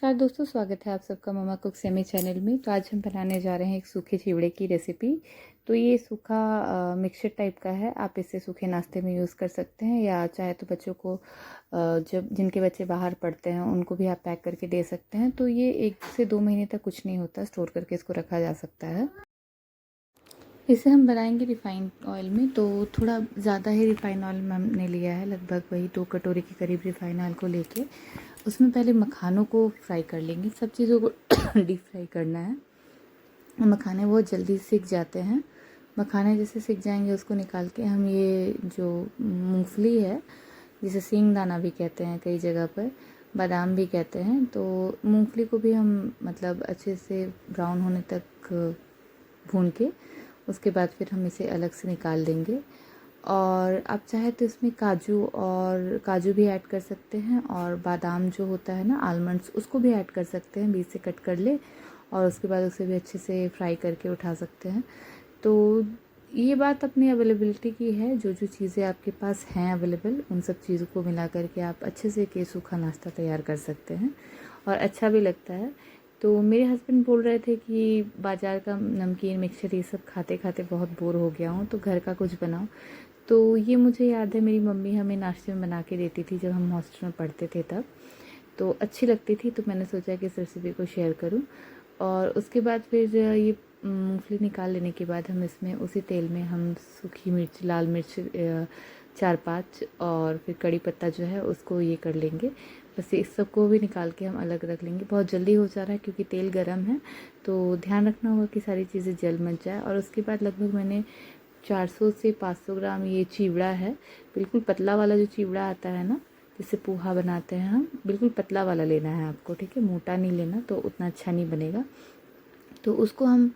नमस्कार दोस्तों, स्वागत है आप सबका मम्मा कुक सेमी चैनल में। तो आज हम बनाने जा रहे हैं एक सूखे चिवड़े की रेसिपी। तो ये सूखा मिक्सचर टाइप का है। आप इसे सूखे नाश्ते में यूज़ कर सकते हैं, या चाहे तो बच्चों को जब जिनके बच्चे बाहर पढ़ते हैं उनको भी आप पैक करके दे सकते हैं। तो ये 1 से 2 महीने तक कुछ नहीं होता, स्टोर करके इसको रखा जा सकता है। इसे हम बनाएंगे रिफ़ाइंड ऑयल में। तो थोड़ा ज़्यादा ही रिफ़ाइंड ऑयल हमने लिया है, लगभग वही 2 कटोरी के करीब रिफ़ाइंड ऑयल को लेके उसमें पहले मखानों को फ्राई कर लेंगे। सब चीज़ों को डीप फ्राई करना है। मखाने बहुत जल्दी सिक जाते हैं। मखाने जैसे सिक जाएंगे उसको निकाल के हम ये जो मूंगफली है, जिसे सींगदाना भी कहते हैं कई जगह पर, बादाम भी कहते हैं, तो मूंगफली को भी हम मतलब अच्छे से ब्राउन होने तक भून के उसके बाद फिर हम इसे अलग से निकाल देंगे। और आप चाहे तो इसमें काजू भी ऐड कर सकते हैं, और बादाम जो होता है ना, आलमंड्स, उसको भी ऐड कर सकते हैं। बीच से कट कर ले और उसके बाद उसे भी अच्छे से फ्राई करके उठा सकते हैं। तो ये बात अपनी अवेलेबिलिटी की है। जो जो चीज़ें आपके पास हैं अवेलेबल, उन सब चीज़ों को मिला करके आप अच्छे से के सूखा नाश्ता तैयार कर सकते हैं, और अच्छा भी लगता है। तो मेरे हस्बैंड बोल रहे थे कि बाज़ार का नमकीन मिक्सचर ये सब खाते खाते बहुत बोर हो गया हूँ, तो घर का कुछ बनाओ। तो ये मुझे याद है, मेरी मम्मी हमें नाश्ते में बना के देती थी जब हम हॉस्टल में पढ़ते थे तब। तो अच्छी लगती थी, तो मैंने सोचा कि इस रेसिपी को शेयर करूं। और उसके बाद फिर ये मूंगफली निकाल लेने के बाद हम इसमें उसी तेल में हम सूखी मिर्च, लाल मिर्च 4-5, और फिर कड़ी पत्ता जो है उसको ये कर लेंगे। बस इस सब को भी निकाल के हम अलग रख लेंगे। बहुत जल्दी हो जा रहा है क्योंकि तेल गर्म है, तो ध्यान रखना होगा कि सारी चीज़ें जल मच जाए। और उसके बाद लगभग मैंने 400 से 500 ग्राम ये चिवड़ा है। बिल्कुल पतला वाला जो चिवड़ा आता है ना, जिससे पोहा बनाते हैं हम, बिल्कुल पतला वाला लेना है आपको, ठीक है। मोटा नहीं लेना, तो उतना अच्छा नहीं बनेगा। तो उसको हम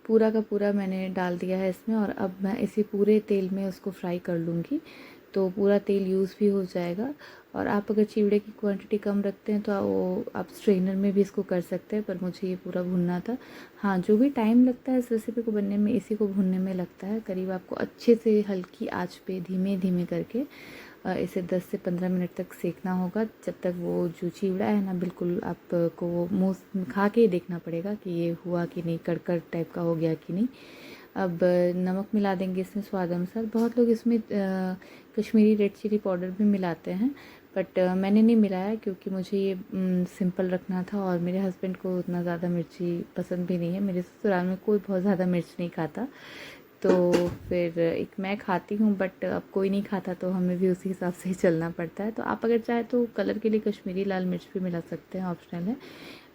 पूरा का पूरा मैंने डाल दिया है इसमें, और अब मैं इसी पूरे तेल में उसको फ्राई कर लूँगी, तो पूरा तेल यूज़ भी हो जाएगा। और आप अगर चिवड़े की क्वांटिटी कम रखते हैं तो आप स्ट्रेनर में भी इसको कर सकते हैं, पर मुझे ये पूरा भुनना था। हाँ, जो भी टाइम लगता है इस रेसिपी को बनने में, इसी को भुनने में लगता है। करीब आपको अच्छे से हल्की आंच पे धीमे धीमे करके इसे 10 से 15 मिनट तक सेकना होगा, जब तक वो जो चिवड़ा है ना, बिल्कुल आपको वो मुँह खा के ही देखना पड़ेगा कि ये हुआ कि नहीं, कड़कड़ टाइप का हो गया कि नहीं। अब नमक मिला देंगे इसमें स्वाद अनुसार। बहुत लोग इसमें कश्मीरी रेड चिली पाउडर भी मिलाते हैं, बट मैंने नहीं मिलाया क्योंकि मुझे ये सिंपल रखना था, और मेरे हस्बैंड को उतना ज़्यादा मिर्ची पसंद भी नहीं है। मेरे ससुराल में कोई बहुत ज़्यादा मिर्च नहीं खाता, तो फिर एक मैं खाती हूँ, बट अब कोई नहीं खाता, तो हमें भी उसी हिसाब से ही चलना पड़ता है। तो आप अगर चाहे तो कलर के लिए कश्मीरी लाल मिर्च भी मिला सकते हैं, ऑप्शनल है।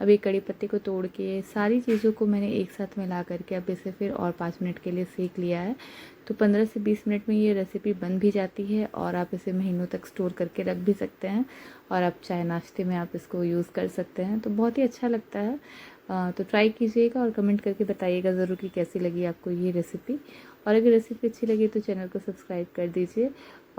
अब ये कड़ी पत्ते को तोड़ के सारी चीज़ों को मैंने एक साथ मिला करके अब इसे फिर और 5 मिनट के लिए सेक लिया है। तो 15 से 20 मिनट में ये रेसिपी बन भी जाती है, और आप इसे महीनों तक स्टोर करके रख भी सकते हैं, और आप चाहे नाश्ते में आप इसको यूज़ कर सकते हैं। तो बहुत ही अच्छा लगता है। तो ट्राई कीजिएगा और कमेंट करके बताइएगा ज़रूर कि कैसी लगी आपको ये रेसिपी। और अगर रेसिपी अच्छी लगी तो चैनल को सब्सक्राइब कर दीजिए।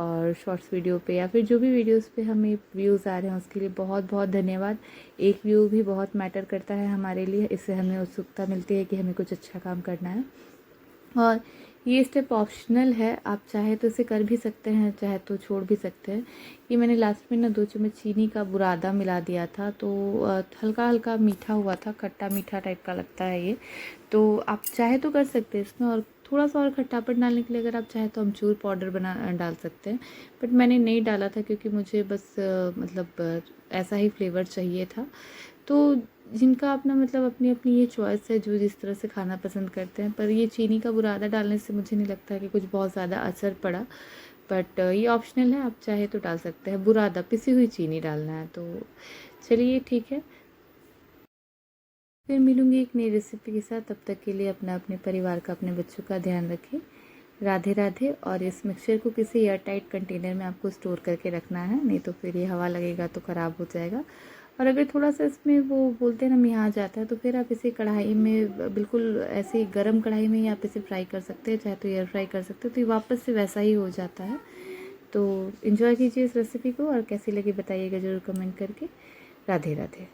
और शॉर्ट्स वीडियो पे या फिर जो भी वीडियोस पे हमें व्यूज़ आ रहे हैं उसके लिए बहुत बहुत धन्यवाद। एक व्यू भी बहुत मैटर करता है हमारे लिए, इससे हमें उत्सुकता मिलती है कि हमें कुछ अच्छा काम करना है। और ये स्टेप ऑप्शनल है, आप चाहे तो इसे कर भी सकते हैं, चाहे तो छोड़ भी सकते हैं। ये मैंने लास्ट में ना 2 चम्मच चीनी का बुरादा मिला दिया था, तो हल्का हल्का मीठा हुआ था, खट्टा मीठा टाइप का लगता है ये। तो आप चाहे तो कर सकते हैं इसमें, और थोड़ा सा और खट्टापन डालने के लिए अगर आप चाहे तो अमचूर पाउडर डाल सकते हैं, बट मैंने नहीं डाला था क्योंकि मुझे बस मतलब ऐसा ही फ्लेवर चाहिए था। तो जिनका अपना मतलब अपनी अपनी ये चॉइस है, जो जिस तरह से खाना पसंद करते हैं, पर ये चीनी का बुरादा डालने से मुझे नहीं लगता कि कुछ बहुत ज़्यादा असर पड़ा। बट ये ऑप्शनल है, आप चाहे तो डाल सकते हैं। बुरादा, पिसी हुई चीनी डालना है। तो चलिए ठीक है, फिर मिलूँगी एक नई रेसिपी के साथ। तब तक के लिए अपना, अपने परिवार का, अपने बच्चों का ध्यान रखें। राधे राधे। और इस मिक्सचर को किसी एयर टाइट कंटेनर में आपको स्टोर करके रखना है, नहीं तो फिर ये हवा लगेगा तो ख़राब हो जाएगा। और अगर थोड़ा सा इसमें वो बोलते हैं ना, मियाँ जाता है, तो फिर आप इसे कढ़ाई में, बिल्कुल ऐसे गरम कढ़ाई में ही आप इसे फ्राई कर सकते हैं, चाहे तो एयर फ्राई कर सकते हैं, तो ये वापस से वैसा ही हो जाता है। तो इन्जॉय कीजिए इस रेसिपी को, और कैसी लगी बताइएगा ज़रूर कमेंट करके। राधे राधे।